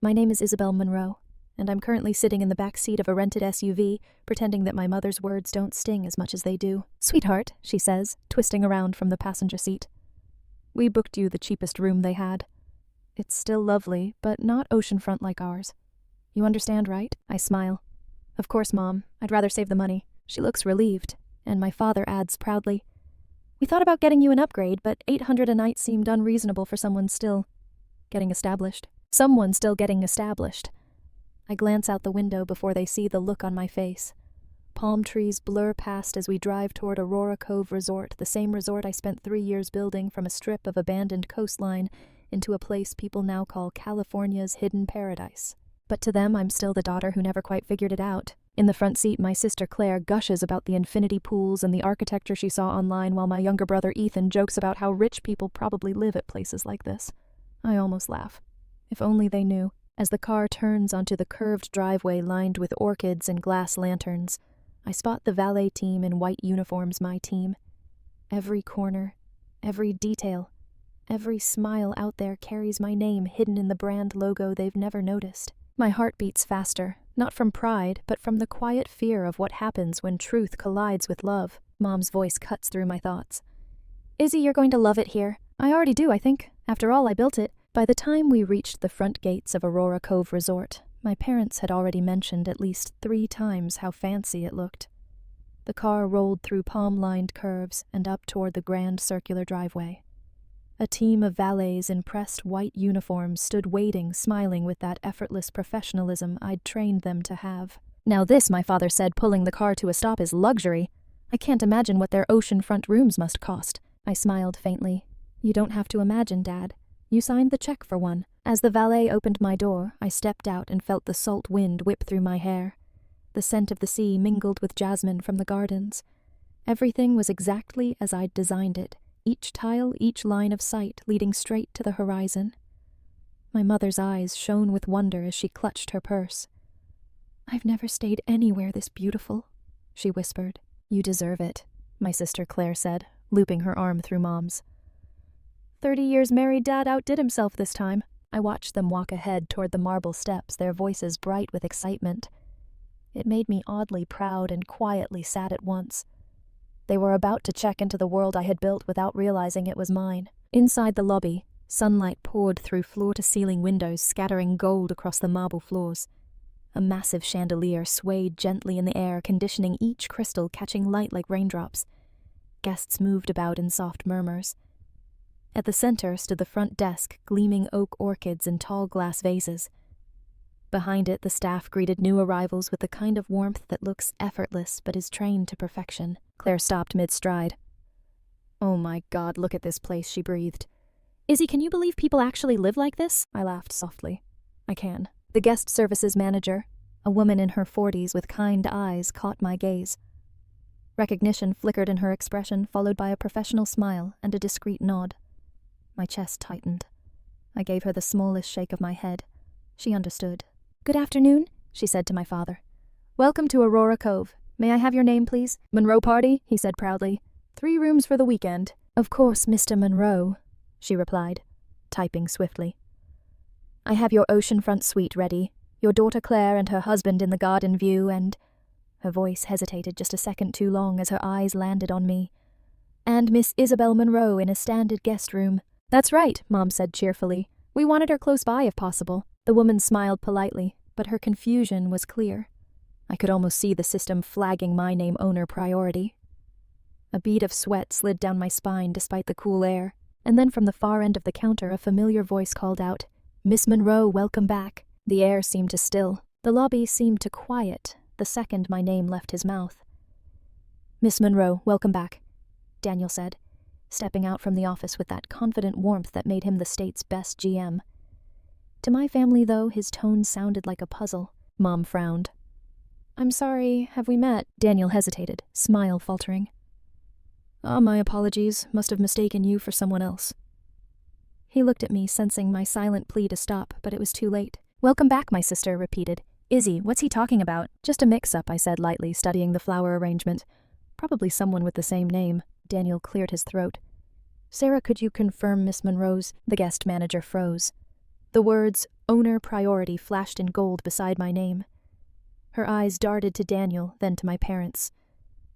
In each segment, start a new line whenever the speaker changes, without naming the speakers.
My name is Isabelle Monroe, and I'm currently sitting in the back seat of a rented SUV, pretending that my mother's words don't sting as much as they do. Sweetheart, she says, twisting around from the passenger seat. We booked you the cheapest room they had. It's still lovely, but not oceanfront like ours. You understand, right? I smile. Of course, Mom. I'd rather save the money. She looks relieved, and my father adds proudly, We thought about getting you an upgrade, but $800 a night seemed unreasonable for someone still getting established. Someone still getting established. I glance out the window before they see the look on my face. Palm trees blur past as we drive toward Aurora Cove Resort, the same resort I spent 3 years building from a strip of abandoned coastline into a place people now call California's hidden paradise. But to them, I'm still the daughter who never quite figured it out. In the front seat, my sister Claire gushes about the infinity pools and the architecture she saw online, while my younger brother Ethan jokes about how rich people probably live at places like this. I almost laugh. If only they knew. As the car turns onto the curved driveway lined with orchids and glass lanterns, I spot the valet team in white uniforms, my team. Every corner, every detail, every smile out there carries my name hidden in the brand logo they've never noticed. My heart beats faster, not from pride, but from the quiet fear of what happens when truth collides with love. Mom's voice cuts through my thoughts. Izzy, you're going to love it here. I already do, I think. After all, I built it. By the time we reached the front gates of Aurora Cove Resort, my parents had already mentioned at least 3 times how fancy it looked. The car rolled through palm-lined curves and up toward the grand circular driveway. A team of valets in pressed white uniforms stood waiting, smiling with that effortless professionalism I'd trained them to have. Now this, my father said, pulling the car to a stop, is luxury. I can't imagine what their oceanfront rooms must cost. I smiled faintly. You don't have to imagine, Dad. You signed the check for one. As the valet opened my door, I stepped out and felt the salt wind whip through my hair. The scent of the sea mingled with jasmine from the gardens. Everything was exactly as I'd designed it, each tile, each line of sight leading straight to the horizon. My mother's eyes shone with wonder as she clutched her purse. I've never stayed anywhere this beautiful, she whispered. You deserve it, my sister Claire said, looping her arm through Mom's. 30 years married, Dad outdid himself this time. I watched them walk ahead toward the marble steps, their voices bright with excitement. It made me oddly proud and quietly sad at once. They were about to check into the world I had built without realizing it was mine. Inside the lobby, sunlight poured through floor-to-ceiling windows, scattering gold across the marble floors. A massive chandelier swayed gently in the air, conditioning each crystal, catching light like raindrops. Guests moved about in soft murmurs. At the center stood the front desk, gleaming oak orchids in tall glass vases. Behind it, the staff greeted new arrivals with the kind of warmth that looks effortless but is trained to perfection. Claire stopped mid-stride. Oh my God, look at this place, she breathed. Izzy, can you believe people actually live like this? I laughed softly. I can. The guest services manager, a woman in her 40s with kind eyes, caught my gaze. Recognition flickered in her expression, followed by a professional smile and a discreet nod. My chest tightened. I gave her the smallest shake of my head. She understood. Good afternoon, she said to my father. Welcome to Aurora Cove. May I have your name, please? Monroe Party, he said proudly. 3 rooms for the weekend. Of course, Mr. Monroe, she replied, typing swiftly. I have your oceanfront suite ready, your daughter Claire and her husband in the garden view, and... Her voice hesitated just a second too long as her eyes landed on me. And Miss Isabelle Monroe in a standard guest room. That's right, Mom said cheerfully. We wanted her close by if possible. The woman smiled politely, but her confusion was clear. I could almost see the system flagging my name owner priority. A bead of sweat slid down my spine despite the cool air, and then from the far end of the counter a familiar voice called out, Miss Monroe, welcome back. The air seemed to still. The lobby seemed to quiet the second my name left his mouth. Miss Monroe, welcome back, Daniel said, stepping out from the office with that confident warmth that made him the state's best GM. To my family, though, his tone sounded like a puzzle. Mom frowned. I'm sorry, have we met? Daniel hesitated, smile faltering. My apologies. Must have mistaken you for someone else. He looked at me, sensing my silent plea to stop, but it was too late. Welcome back, my sister repeated. Izzy, what's he talking about? Just a mix-up, I said lightly, studying the flower arrangement. Probably someone with the same name. Daniel cleared his throat. Sarah, could you confirm Miss Monroe's? The guest manager froze. The words owner priority flashed in gold beside my name. Her eyes darted to Daniel, then to my parents.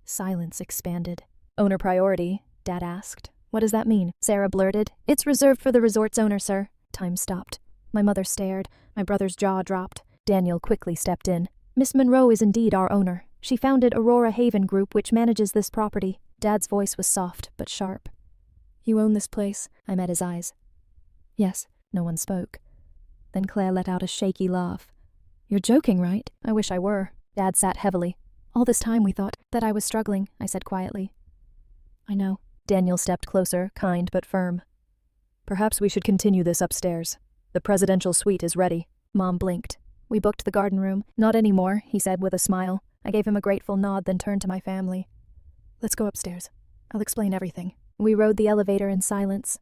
Silence expanded. Owner priority? Dad asked. What does that mean? Sarah blurted. It's reserved for the resort's owner, sir. Time stopped. My mother stared. My brother's jaw dropped. Daniel quickly stepped in. Miss Monroe is indeed our owner. She founded Aurora Haven Group, which manages this property. Dad's voice was soft, but sharp. You own this place? I met his eyes. Yes. No one spoke. Then Claire let out a shaky laugh. You're joking, right? I wish I were. Dad sat heavily. All this time we thought that I was struggling, I said quietly. I know. Daniel stepped closer, kind but firm. Perhaps we should continue this upstairs. The presidential suite is ready. Mom blinked. We booked the garden room. Not anymore, he said with a smile. I gave him a grateful nod, then turned to my family. Let's go upstairs. I'll explain everything. We rode the elevator in silence.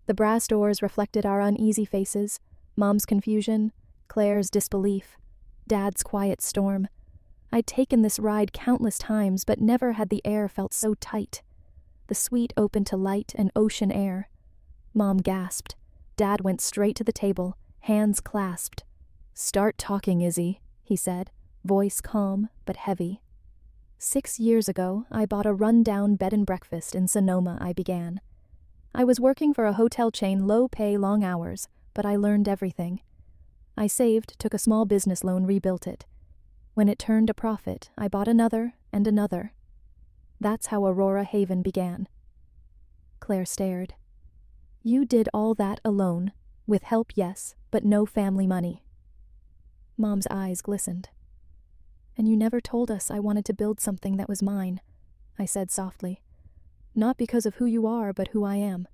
The brass doors reflected our uneasy faces, Mom's confusion, Claire's disbelief, Dad's quiet storm. I'd taken this ride countless times, but never had the air felt so tight. The suite opened to light and ocean air. Mom gasped. Dad went straight to the table, hands clasped. Start talking, Izzy, he said, voice calm but heavy. 6 years ago, I bought a run-down bed and breakfast in Sonoma, I began. I was working for a hotel chain, low pay, long hours, but I learned everything. I saved, took a small business loan, rebuilt it. When it turned a profit, I bought another and another. That's how Aurora Haven began. Claire stared. You did all that alone, with help, yes, but no family money. Mom's eyes glistened. And you never told us I wanted to build something that was mine, I said softly. Not because of who you are, but who I am.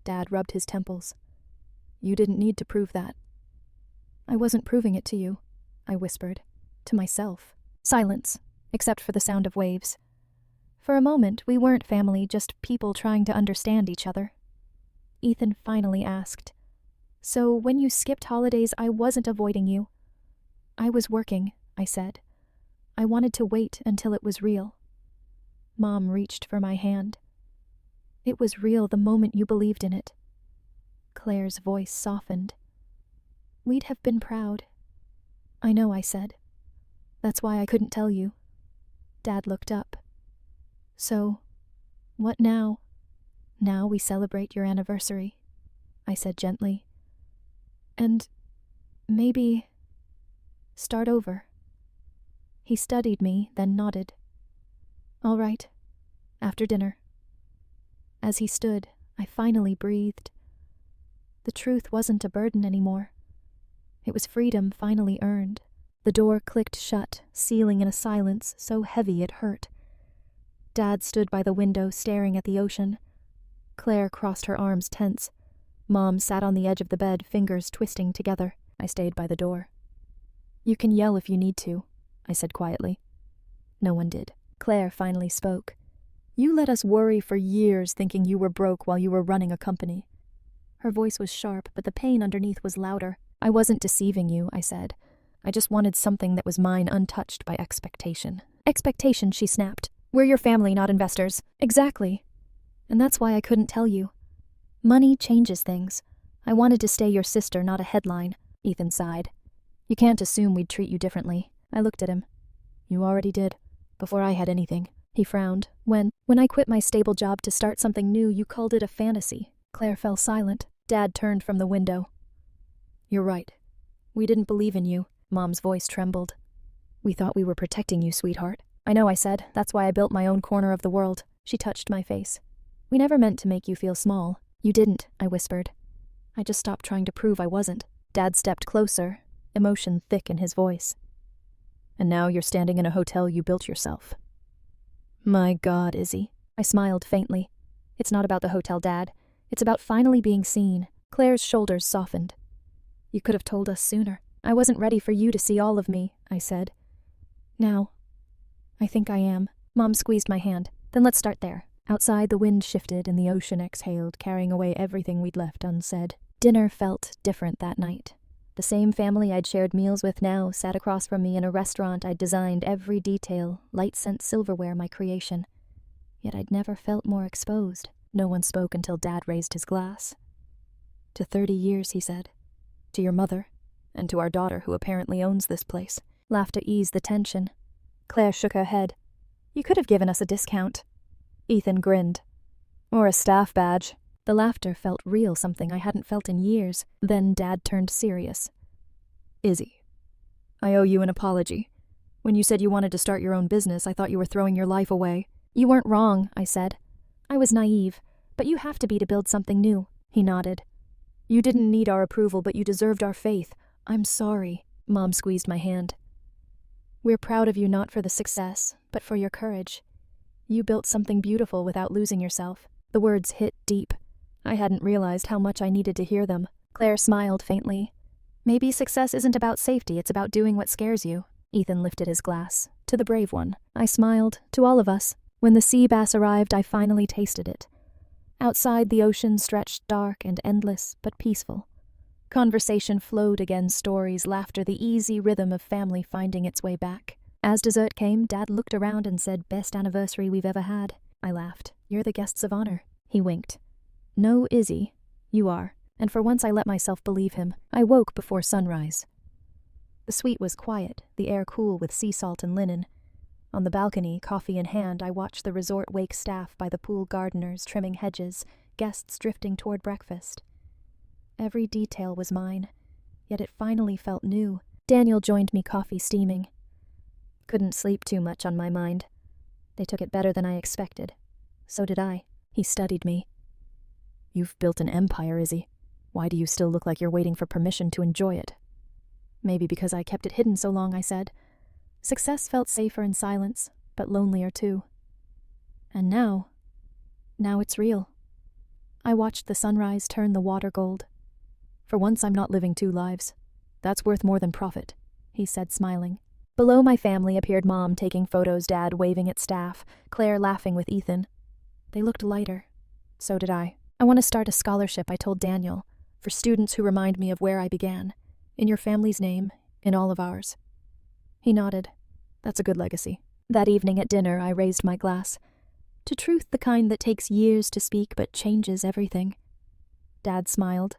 Dad rubbed his temples. You didn't need to prove that. I wasn't proving it to you, I whispered. To myself. Silence, except for the sound of waves. For a moment, we weren't family, just people trying to understand each other. Ethan finally asked, So when you skipped holidays, I wasn't avoiding you. I was working, I said. I wanted to wait until it was real. Mom reached for my hand. It was real the moment you believed in it. Claire's voice softened. We'd have been proud. I know, I said. That's why I couldn't tell you. Dad looked up. So, what now? Now we celebrate your anniversary, I said gently. And maybe start over. He studied me, then nodded. All right, after dinner. As he stood, I finally breathed. The truth wasn't a burden anymore. It was freedom finally earned. The door clicked shut, sealing in a silence so heavy it hurt. Dad stood by the window, staring at the ocean. Claire crossed her arms tense. Mom sat on the edge of the bed, fingers twisting together. I stayed by the door. You can yell if you need to, I said quietly. No one did. Claire finally spoke. You let us worry for years thinking you were broke while you were running a company. Her voice was sharp, but the pain underneath was louder. I wasn't deceiving you, I said. I just wanted something that was mine untouched by expectation. Expectation, she snapped. We're your family, not investors. Exactly. And that's why I couldn't tell you. Money changes things. I wanted to stay your sister, not a headline. Ethan sighed. You can't assume we'd treat you differently. I looked at him. You already did. Before I had anything. He frowned. When I quit my stable job to start something new, you called it a fantasy. Claire fell silent. Dad turned from the window. You're right. We didn't believe in you. Mom's voice trembled. We thought we were protecting you, sweetheart. I know, I said. That's why I built my own corner of the world. She touched my face. We never meant to make you feel small. You didn't, I whispered. I just stopped trying to prove I wasn't. Dad stepped closer, emotion thick in his voice. And now you're standing in a hotel you built yourself. My God, Izzy. I smiled faintly. It's not about the hotel, Dad. It's about finally being seen. Claire's shoulders softened. You could have told us sooner. I wasn't ready for you to see all of me, I said. Now, I think I am. Mom squeezed my hand. Then let's start there. Outside, the wind shifted and the ocean exhaled, carrying away everything we'd left unsaid. Dinner felt different that night. The same family I'd shared meals with now sat across from me in a restaurant I'd designed every detail, light-scent silverware my creation. Yet I'd never felt more exposed. No one spoke until Dad raised his glass. To 30 years, he said. To your mother, and to our daughter who apparently owns this place. Laughter eased the tension. Claire shook her head. You could have given us a discount. Ethan grinned. Or a staff badge. The laughter felt real, something I hadn't felt in years. Then Dad turned serious. Izzy, I owe you an apology. When you said you wanted to start your own business, I thought you were throwing your life away. You weren't wrong, I said. I was naive, but you have to be to build something new. He nodded. You didn't need our approval, but you deserved our faith. I'm sorry. Mom squeezed my hand. We're proud of you not for the success, but for your courage. You built something beautiful without losing yourself. The words hit deep. I hadn't realized how much I needed to hear them. Claire smiled faintly. Maybe success isn't about safety, it's about doing what scares you. Ethan lifted his glass. To the brave one. I smiled. To all of us. When the sea bass arrived, I finally tasted it. Outside, the ocean stretched dark and endless, but peaceful. Conversation flowed again, stories, laughter, the easy rhythm of family finding its way back. As dessert came, Dad looked around and said, Best anniversary we've ever had. I laughed. You're the guests of honor. He winked. No, Izzy. You are. And for once I let myself believe him. I woke before sunrise. The suite was quiet, the air cool with sea salt and linen. On the balcony, coffee in hand, I watched the resort wake staff by the pool gardeners trimming hedges, guests drifting toward breakfast. Every detail was mine, yet it finally felt new. Daniel joined me, coffee steaming. Couldn't sleep too much on my mind. They took it better than I expected. So did I. He studied me. You've built an empire, Izzy. Why do you still look like you're waiting for permission to enjoy it? Maybe because I kept it hidden so long, I said. Success felt safer in silence, but lonelier too. And now it's real. I watched the sunrise turn the water gold. For once I'm not living two lives. That's worth more than profit, he said, smiling. Below my family appeared Mom taking photos, Dad waving at staff, Claire laughing with Ethan. They looked lighter. So did I. I want to start a scholarship, I told Daniel, for students who remind me of where I began. In your family's name, in all of ours. He nodded. That's a good legacy. That evening at dinner, I raised my glass. To truth, the kind that takes years to speak but changes everything. Dad smiled.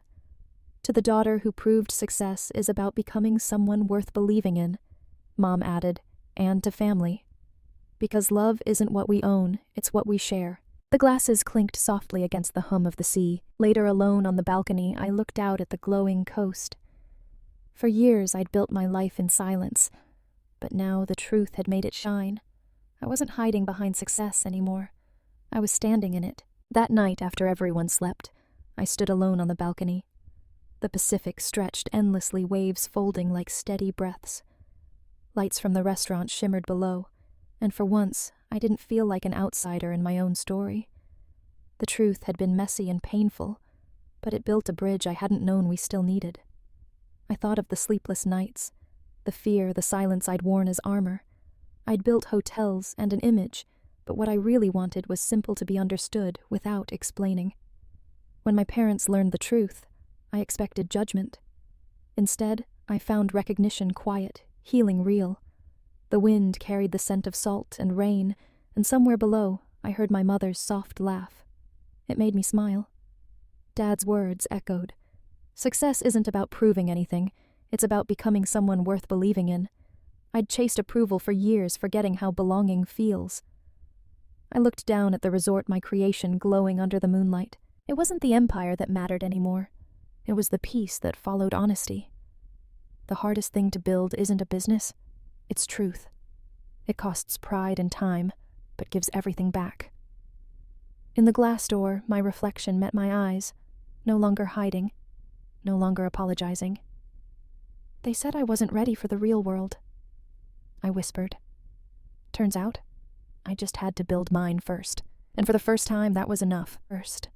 To the daughter who proved success is about becoming someone worth believing in, Mom added, and to family. Because love isn't what we own, it's what we share. The glasses clinked softly against the hum of the sea. Later, alone on the balcony, I looked out at the glowing coast. For years, I'd built my life in silence, but now the truth had made it shine. I wasn't hiding behind success anymore. I was standing in it. That night, after everyone slept, I stood alone on the balcony. The Pacific stretched endlessly, waves folding like steady breaths. Lights from the restaurant shimmered below, and for once, I didn't feel like an outsider in my own story. The truth had been messy and painful, but it built a bridge I hadn't known we still needed. I thought of the sleepless nights, the fear, the silence I'd worn as armor. I'd built hotels and an image, but what I really wanted was simple to be understood without explaining. When my parents learned the truth, I expected judgment. Instead, I found recognition quiet, healing real. The wind carried the scent of salt and rain, and somewhere below, I heard my mother's soft laugh. It made me smile. Dad's words echoed. Success isn't about proving anything. It's about becoming someone worth believing in. I'd chased approval for years, forgetting how belonging feels. I looked down at the resort, my creation glowing under the moonlight. It wasn't the empire that mattered anymore. It was the peace that followed honesty. The hardest thing to build isn't a business. It's truth. It costs pride and time, but gives everything back. In the glass door, my reflection met my eyes, no longer hiding, no longer apologizing. They said I wasn't ready for the real world. I whispered. Turns out, I just had to build mine first. And for the first time, that was enough. First.